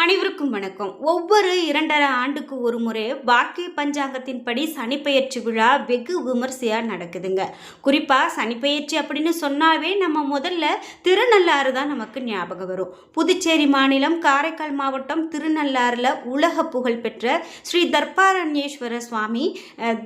அனைவருக்கும் வணக்கம். ஒவ்வொரு 2.5 ஆண்டுக்கு ஒரு முறை வாக்கிய பஞ்சாங்கத்தின்படி சனிப்பெயர்ச்சி விழா வெகு விமர்சையாக நடக்குதுங்க. குறிப்பாக சனிப்பெயர்ச்சி அப்படின்னு சொன்னாவே நம்ம முதல்ல திருநள்ளாறு தான் நமக்கு ஞாபகம் வரும். புதுச்சேரி மாநிலம் காரைக்கால் மாவட்டம் திருநள்ளாறில் உலக புகழ்பெற்ற ஸ்ரீ தர்பாரண்யேஸ்வர சுவாமி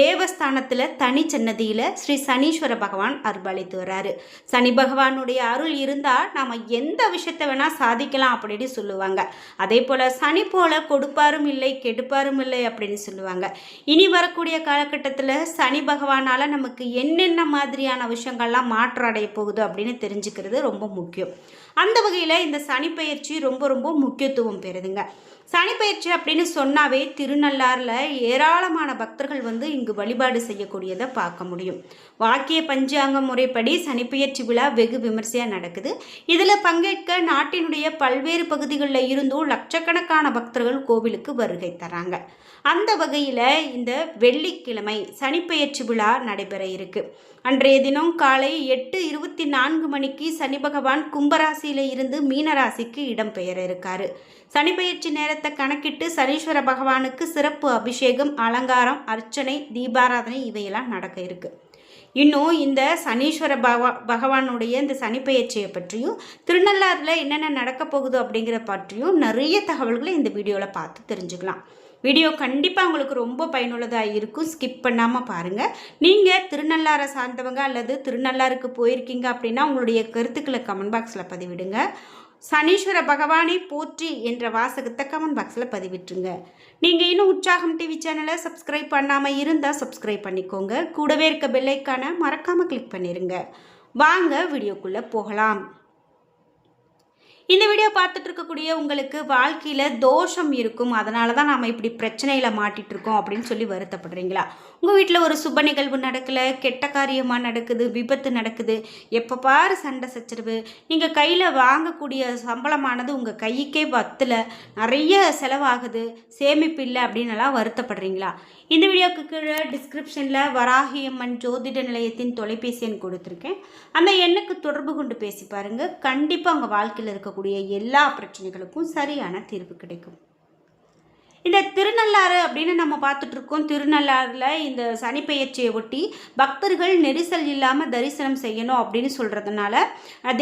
தேவஸ்தானத்தில் தனி சன்னதியில் ஸ்ரீ சனீஸ்வர பகவான் அருள்பாலித்து வர்றாரு. சனி பகவானுடைய அருள் இருந்தால் நம்ம எந்த விஷயத்தை வேணால் சாதிக்கலாம் அப்படின்னு சொல்லுவாங்க. அதே போல் சனி போல கொடுப்பாரும் இல்லை கெடுப்பாரும் இல்லை அப்படின்னு சொல்லுவாங்க. இனி வரக்கூடிய காலகட்டத்தில் சனி பகவானால் நமக்கு என்னென்ன மாதிரியான விஷயங்கள்லாம் மாற்றம் அடைய போகுது அப்படின்னு தெரிஞ்சுக்கிறது ரொம்ப முக்கியம். அந்த வகையில் இந்த சனிப்பெயர்ச்சி ரொம்ப ரொம்ப முக்கியத்துவம் பெறுதுங்க. சனிப்பெயர்ச்சி அப்படின்னு சொன்னாவே திருநள்ளாறில் ஏராளமான பக்தர்கள் இங்கு வழிபாடு செய்யக்கூடியதை பார்க்க முடியும். வாக்கிய பஞ்சாங்க முறைப்படி சனிப்பெயர்ச்சி விழா வெகு விமர்சையாக நடக்குது. இதில் பங்கேற்க நாட்டினுடைய பல்வேறு பகுதிகளில் இருந்தும் லட்சக்கணக்கான பக்தர்கள் கோவிலுக்கு வருகை தராங்க. அந்த வகையில் இந்த வெள்ளிக்கிழமை சனிப்பெயர்ச்சி விழா நடைபெற இருக்கு. அன்றைய தினம் காலை 8:24 மணிக்கு சனி பகவான் கும்பராசியில் இருந்து மீனராசிக்கு இடம்பெயர இருக்காரு. சனிப்பெயர்ச்சி நேரத்தை கணக்கிட்டு சனீஸ்வர பகவானுக்கு சிறப்பு அபிஷேகம், அலங்காரம், அர்ச்சனை, தீபாராதனை இவையெல்லாம் நடக்க இருக்கு. இன்னும் இந்த சனீஸ்வர பகவானுடைய இந்த சனிப்பெயர்ச்சியை பற்றியும் திருநள்ளாறில் என்னென்ன நடக்க போகுது அப்படிங்கிற பற்றியும் நிறைய தகவல்களை இந்த வீடியோவில் பார்த்து தெரிஞ்சுக்கலாம். வீடியோ கண்டிப்பாக உங்களுக்கு ரொம்ப பயனுள்ளதாக இருக்கும். ஸ்கிப் பண்ணாமல் பாருங்கள். நீங்கள் திருநள்ளாறை சார்ந்தவங்க அல்லது திருநள்ளாருக்கு போயிருக்கீங்க அப்படின்னா உங்களுடைய கருத்துக்களை கமெண்ட் பாக்ஸில் பதிவிடுங்க. சனீஸ்வர பகவானை போற்றி என்ற வாசகத்தை கமெண்ட் பாக்ஸில் பதிவிட்டுருங்க. நீங்கள் இன்னும் உற்சாகம் டிவி சேனலை சப்ஸ்கிரைப் பண்ணாமல் இருந்தால் சப்ஸ்கிரைப் பண்ணிக்கோங்க. கூடவே இருக்க பெல்லைக்கான மறக்காமல் கிளிக் பண்ணிடுங்க. வாங்க வீடியோக்குள்ளே போகலாம். இந்த வீடியோ பார்த்துட்டு இருக்கக்கூடிய உங்களுக்கு வாழ்க்கையில் தோஷம் இருக்கும், அதனால தான் நாம் இப்படி பிரச்சனையில் மாட்டிகிட்டு இருக்கோம் அப்படின்னு சொல்லி வருத்தப்படுறீங்களா? உங்கள் வீட்டில் ஒரு சுப நிகழ்வு நடக்கலை, கெட்ட காரியமாக நடக்குது, விபத்து நடக்குது, எப்போ பாரு சண்டை சச்சரவு, நீங்கள் கையில் வாங்கக்கூடிய சம்பளமானது உங்கள் கைக்கே பத்தில், நிறைய செலவாகுது, சேமிப்பு இல்லை அப்படின்னுலாம் வருத்தப்படுறீங்களா? இந்த வீடியோக்கு கீழே டிஸ்கிரிப்ஷனில் வராகியம்மன் ஜோதிட நிலையத்தின் தொலைபேசி எண் கொடுத்துருக்கேன். அந்த எண்ணுக்கு தொடர்பு கொண்டு பேசி பாருங்கள். கண்டிப்பாக உங்கள் வாழ்க்கையில் இருக்கக்கூடிய எல்லா பிரச்சனைகளுக்கும் சரியான தீர்வு கிடைக்கும். இந்த திருநள்ளாறு அப்படின்னு நம்ம பார்த்துட்டு இருக்கோம். திருநள்ளாறில் இந்த சனிப்பெயர்ச்சியை ஒட்டி பக்தர்கள் நெரிசல் இல்லாமல் தரிசனம் செய்யணும் அப்படின்னு சொல்கிறதுனால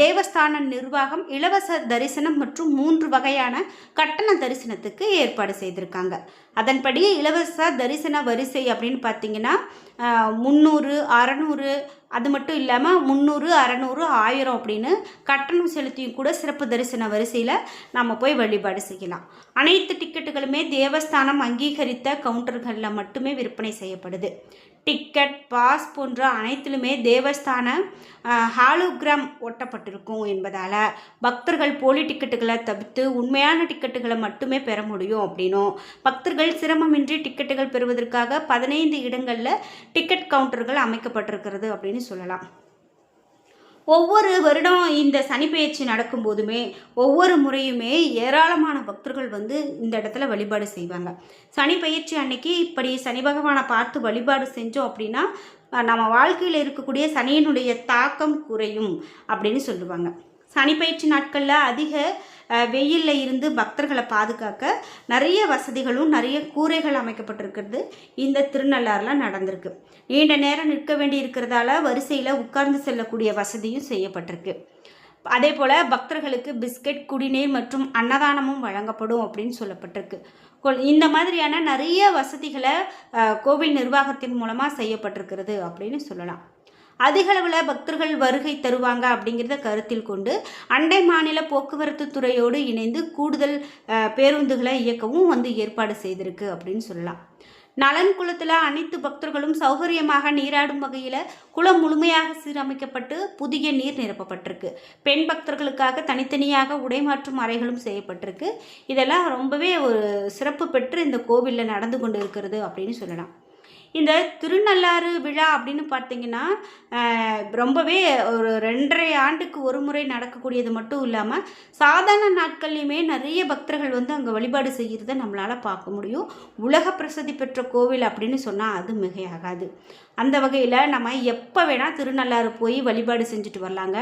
தேவஸ்தான நிர்வாகம் இலவச தரிசனம் மற்றும் 3 வகையான கட்டண தரிசனத்துக்கு ஏற்பாடு செய்திருக்காங்க. அதன்படி இலவச தரிசன வரிசை அப்படின்னு பார்த்தீங்கன்னா 300, 600, அது மட்டும் இல்லாமல் 300, 600, 1000 அப்படின்னு கட்டணம் செலுத்தியும் கூட சிறப்பு தரிசன வரிசையில் நம்ம போய் வழிபாடு செய்யலாம். அனைத்து டிக்கெட்டுகளுமே தேவஸ்தானம் அங்கீகரித்த கவுண்டர்களில் மட்டுமே விற்பனை செய்யப்படுது. டிக்கெட், பாஸ் போன்ற அனைத்திலுமே தேவஸ்தான ஹாலோகிராம் ஒட்டப்பட்டிருக்கும் என்பதால் பக்தர்கள் போலி டிக்கெட்டுகளை தவிர்த்து உண்மையான டிக்கெட்டுகளை மட்டுமே பெற முடியும் அப்படின்னும், பக்தர்கள் சிரமமின்றி டிக்கெட்டுகள் பெறுவதற்காக 15 இடங்களில் டிக்கெட் கவுண்டர்கள் அமைக்கப்பட்டிருக்கிறது அப்படின்னு சொல்லலாம். ஒவ்வொரு வருடம் இந்த சனிப்பெயர்ச்சி நடக்கும்போதுமே ஒவ்வொரு முறையுமே ஏராளமான பக்தர்கள் இந்த இடத்துல வழிபாடு செய்வாங்க. சனிப்பெயர்ச்சி அன்னைக்கு இப்படி சனி பகவானை பார்த்து வழிபாடு செஞ்சோம் அப்படின்னா நம்ம வாழ்க்கையில் இருக்கக்கூடிய சனியினுடைய தாக்கம் குறையும் அப்படின்னு சொல்லுவாங்க. சனிப்பெயர்ச்சி நாட்களில் அதிக வெயிலில் இருந்து பக்தர்களை பாதுகாக்க நிறைய வசதிகளும் நிறைய கூரைகள் அமைக்கப்பட்டிருக்கிறது இந்த திருநள்ளாறில் நடந்திருக்கு. நீண்ட நேரம் நிற்க வேண்டி இருக்கிறதால வரிசையில் உட்கார்ந்து செல்லக்கூடிய வசதியும் செய்யப்பட்டிருக்கு. அதே போல் பக்தர்களுக்கு பிஸ்கட், குடிநீர் மற்றும் அன்னதானமும் வழங்கப்படும் அப்படின்னு சொல்லப்பட்டிருக்கு. இந்த மாதிரியான நிறைய வசதிகளை கோவில் நிர்வாகத்தின் மூலமாக செய்யப்பட்டிருக்கிறது அப்படின்னு சொல்லலாம். அதிகளவில் பக்தர்கள் வருகை தருவாங்க அப்படிங்கிறத கருத்தில் கொண்டு அண்டை மாநில போக்குவரத்து துறையோடு இணைந்து கூடுதல் பேருந்துகளை இயக்கவும் ஏற்பாடு செய்திருக்கு அப்படின்னு சொல்லலாம். நலன் குளத்தில் அனைத்து பக்தர்களும் சௌகரியமாக நீராடும் வகையில் குளம் முழுமையாக சீரமைக்கப்பட்டு புதிய நீர் நிரப்பப்பட்டிருக்கு. பெண் பக்தர்களுக்காக தனித்தனியாக உடைமாற்றும் அறைகளும் செய்யப்பட்டிருக்கு. இதெல்லாம் ரொம்பவே ஒரு சிறப்பு பெற்று இந்த கோவிலில் நடந்து கொண்டு இருக்கிறது அப்படின்னு சொல்லலாம். இந்த திருநள்ளாறு விழா அப்படின்னு பார்த்தீங்கன்னா ரொம்பவே ஒரு 2.5 ஆண்டுக்கு ஒரு முறை நடக்கக்கூடியது மட்டும் இல்லாமல் சாதாரண நாட்கள்லையுமே நிறைய பக்தர்கள் வந்து அங்கே வழிபாடு செய்கிறத நம்மளால் பார்க்க முடியும். உலக பிரசித்தி பெற்ற கோவில் அப்படின்னு சொன்னால் அது மிகையாகாது. அந்த வகையில் நம்ம எப்போ வேணால் திருநள்ளாறு போய் வழிபாடு செஞ்சுட்டு வரலாங்க.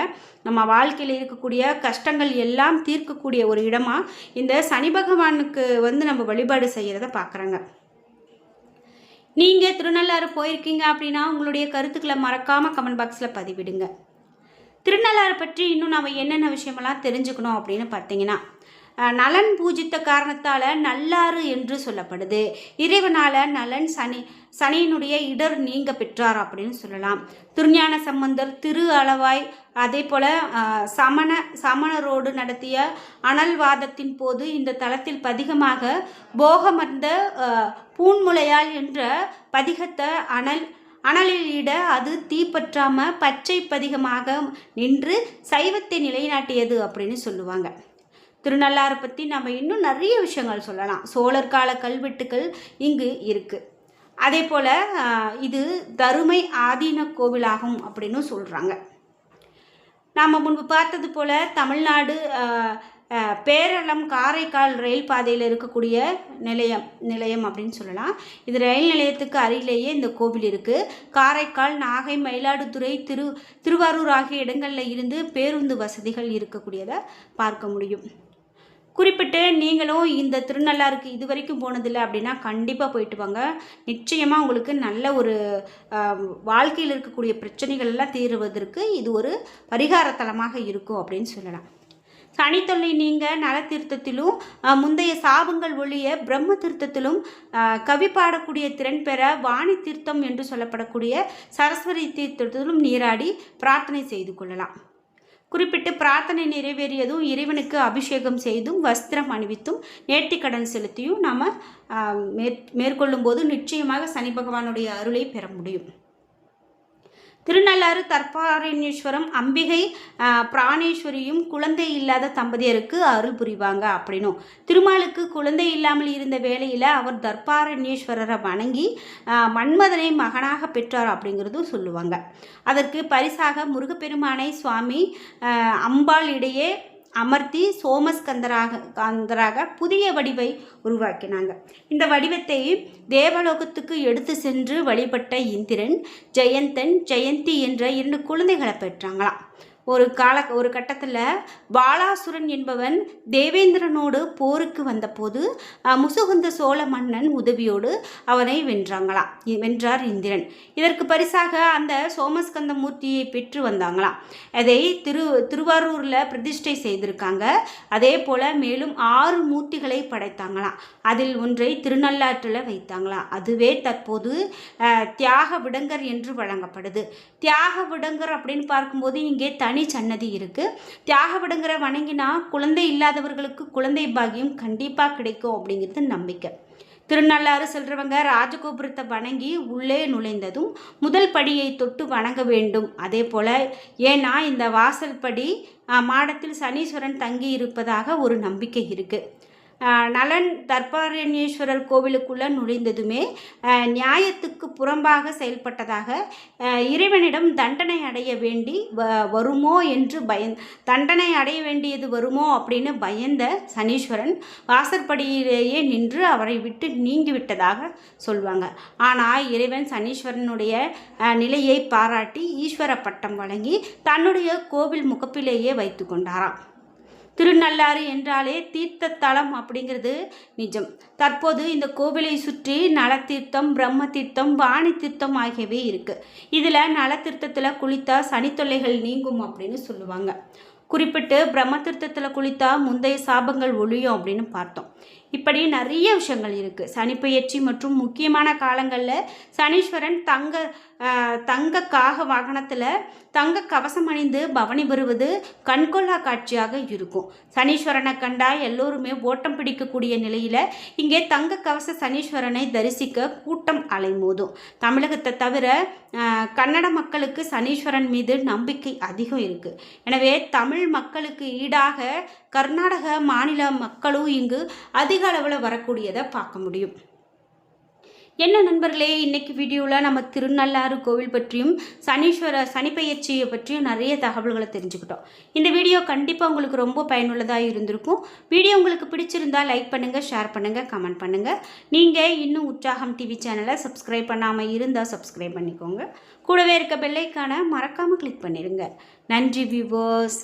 நம்ம வாழ்க்கையில் இருக்கக்கூடிய கஷ்டங்கள் எல்லாம் தீர்க்கக்கூடிய ஒரு இடமா இந்த சனி பகவானுக்கு வந்து நம்ம வழிபாடு செய்கிறத பார்க்குறாங்க. நீங்கள் திருநள்ளாறு போயிருக்கீங்க அப்படின்னா உங்களுடைய கருத்துக்களை மறக்காமல் கமெண்ட் பாக்ஸில் பதிவிடுங்க. திருநள்ளாறு பற்றி இன்னும் நம்ம என்னென்ன விஷயமெல்லாம் தெரிஞ்சுக்கணும் அப்படின்னு பார்த்தீங்கன்னா, நலன் பூஜித்த காரணத்தால் நல்லாறு என்று சொல்லப்படுது. இறைவனால் நலன் சனியினுடைய இடர் நீங்க பெற்றார் அப்படின்னு சொல்லலாம். திருஞான சம்பந்தர் திரு அளவாய் அதே போல் சமணரோடு நடத்திய அனல்வாதத்தின் போது இந்த தலத்தில் பதிகமாக போகமர்ந்த பூன்முலையால் என்ற பதிகத்தை அனலில் இட அது தீப்பற்றாம பச்சை பதிகமாக நின்று சைவத்தை நிலைநாட்டியது அப்படின்னு சொல்லுவாங்க. திருநள்ளாறு பற்றி நம்ம இன்னும் நிறைய விஷயங்கள் சொல்லலாம். சோழர் கால கல்வெட்டுக்கள் இங்கு இருக்குது. அதே போல் இது தருமை ஆதீன கோவிலாகும் அப்படின்னு சொல்கிறாங்க. நாம் முன்பு பார்த்தது போல் தமிழ்நாடு பேரளம் காரைக்கால் ரயில் பாதையில் இருக்கக்கூடிய நிலையம் அப்படின்னு சொல்லலாம். இது ரயில் நிலையத்துக்கு அருகிலேயே இந்த கோவில் இருக்குது. காரைக்கால், நாகை, மயிலாடுதுறை, திருவாரூர் ஆகிய இடங்களில் இருந்து பேருந்து வசதிகள் இருக்கக்கூடியதை பார்க்க முடியும். குறிப்பிட்டு நீங்களும் இந்த திருநள்ளாறுக்கு இது வரைக்கும் போனதில்லை அப்படின்னா கண்டிப்பாக போயிட்டு வாங்க. நிச்சயமாக உங்களுக்கு நல்ல ஒரு வாழ்க்கையில் இருக்கக்கூடிய பிரச்சனைகள் எல்லாம் தீர்வதற்கு இது ஒரு பரிகாரத்தலமாக இருக்கும் அப்படின்னு சொல்லலாம். சனித்தொல்லை நீங்க நலத்தீர்த்தத்திலும் முந்தைய சாபங்கள் ஒழிய பிரம்ம தீர்த்தத்திலும் கவி பாடக்கூடிய திறன் பெற வாணி தீர்த்தம் என்று சொல்லப்படக்கூடிய சரஸ்வதி தீர்த்தத்திலும் நீராடி பிரார்த்தனை செய்து கொள்ளலாம். குறிப்பிட்டு பிரார்த்தனை நிறைவேறியதும் இறைவனுக்கு அபிஷேகம் செய்தும் வஸ்திரம் அணிவித்தும் நேர்த்திக்கடன் செலுத்தியும் நாம் மேற்கொள்ளும் போது நிச்சயமாக சனி பகவானுடைய அருளை பெற முடியும். திருநள்ளாறு தர்பாரண்யேஸ்வரம் அம்பிகை பிராணேஸ்வரியும் குழந்தை இல்லாத தம்பதியருக்கு அருள் புரிவாங்க அப்படின்னும், திருமாலுக்கு குழந்தை இல்லாமல் இருந்த வேளையில் அவர் தர்பாரண்யேஸ்வரரை வணங்கி மன்மதனை மகனாக பெற்றார் அப்படிங்கிறதும் சொல்லுவாங்க. அதற்கு பரிசாக முருகப்பெருமானை சுவாமி அம்பாள் இடையே அமர்த்தி சோமஸ்கந்தராக புதிய வடிவை உருவாக்கினாங்க. இந்த வடிவத்தை தேவலோகத்துக்கு எடுத்து சென்று வழிபட்ட இந்திரன் ஜெயந்தன் ஜெயந்தி என்ற 2 குழந்தைகளை பெற்றாங்களாம். ஒரு கட்டத்தில் பாலாசுரன் என்பவன் தேவேந்திரனோடு போருக்கு வந்தபோது முசுகுந்த சோழ மன்னன் உதவியோடு அவனை வென்றார் இந்திரன். இதற்கு பரிசாக அந்த சோமஸ்கந்த மூர்த்தியை பெற்று வந்தாங்களாம். அதை திருவாரூரில் பிரதிஷ்டை செய்திருக்காங்க. அதே போல் மேலும் 6 மூர்த்திகளை படைத்தாங்களாம். அதில் ஒன்றை திருநள்ளாற்றில் வைத்தாங்களாம். அதுவே தற்போது தியாக விடங்கர் என்று வழங்கப்படுது. தியாக விடங்கர் அப்படின்னு பார்க்கும்போது இங்கே தனி சன்னதி இருக்கு. தியாக விடங்கரை வணங்கினா குழந்தை இல்லாதவர்களுக்கு குழந்தை பாக்கியம் கண்டிப்பாக கிடைக்கும் அப்படிங்கிறது நம்பிக்கை. திருநள்ளாறு செல்றவங்க ராஜகோபுரத்தை வணங்கி உள்ளே நுழைந்ததும் முதல் படியை தொட்டு வணங்க வேண்டும். அதே போல் ஏன்னா இந்த வாசல் படி மாடத்தில் சனீஸ்வரன் தங்கி இருப்பதாக ஒரு நம்பிக்கை இருக்குது. நலன் தர்பாரண்யேஸ்வரர் கோவிலுக்குள்ளே நுழைந்ததுமே நியாயத்துக்கு புறம்பாக செயல்பட்டதாக இறைவனிடம் தண்டனை அடைய வேண்டியது வருமோ அப்படின்னு பயந்த சனீஸ்வரன் வாசற்படியிலேயே நின்று அவரை விட்டு நீங்கிவிட்டதாக சொல்லுவாங்க. ஆனால் இறைவன் சனீஸ்வரனுடைய நிலையை பாராட்டி ஈஸ்வர பட்டம் வழங்கி தன்னுடைய கோவில் முகப்பிலேயே வைத்து கொண்டாராம். திருநள்ளாறு என்றாலே தீர்த்த தலம் அப்படிங்கிறது நிஜம். தற்போது இந்த கோவிலை சுற்றி நலத்தீர்த்தம், பிரம்ம தீர்த்தம், வாணி தீர்த்தம் ஆகியவை இருக்குது. இதில் நலத்தீர்த்தத்தில் குளித்தா சனித்தொல்லைகள் நீங்கும் அப்படின்னு சொல்லுவாங்க. குறிப்பிட்டு பிரம்ம தீர்த்தத்தில் குளித்தா முந்தைய சாபங்கள் ஒழியும் அப்படின்னு பார்த்தோம். இப்படி நிறைய விஷயங்கள் இருக்குது. சனிப்பெயர்ச்சி மற்றும் முக்கியமான காலங்களில் சனீஸ்வரன் தங்க காக வாகனத்தில் தங்க கவசம் அணிந்து பவனி வருவது கண்கொள்ளா காட்சியாக இருக்கும். சனீஸ்வரனை கண்டா எல்லோருமே ஓட்டம் பிடிக்கக்கூடிய நிலையில் இங்கே தங்க கவச சனீஸ்வரனை தரிசிக்க கூட்டம் அலைமோதும். தமிழகத்தை தவிர கன்னட மக்களுக்கு சனீஸ்வரன் மீது நம்பிக்கை அதிகம் இருக்குது. எனவே தமிழ் மக்களுக்கு ஈடாக கர்நாடக மாநில மக்களும் இங்கு அதிக அளவில் வரக்கூடியதை பார்க்க முடியும். என்ன நண்பர்களே, இன்னைக்கு வீடியோவில் நம்ம திருநள்ளாறு கோவில் பற்றியும் சனிப்பெயர்ச்சியை பற்றியும் நிறைய தகவல்களை தெரிஞ்சுக்கிட்டோம். இந்த வீடியோ கண்டிப்பாக உங்களுக்கு ரொம்ப பயனுள்ளதாக இருந்திருக்கும். வீடியோ உங்களுக்கு பிடிச்சிருந்தா லைக் பண்ணுங்கள், ஷேர் பண்ணுங்கள், கமெண்ட் பண்ணுங்கள். நீங்கள் இன்னும் உற்சாகம் டிவி சேனலை சப்ஸ்கிரைப் பண்ணாமல் இருந்தால் சப்ஸ்கிரைப் பண்ணிக்கோங்க. கூடவே இருக்க பெல்லைக்கான மறக்காமல் கிளிக் பண்ணிடுங்க. நன்றி வியூவர்ஸ்.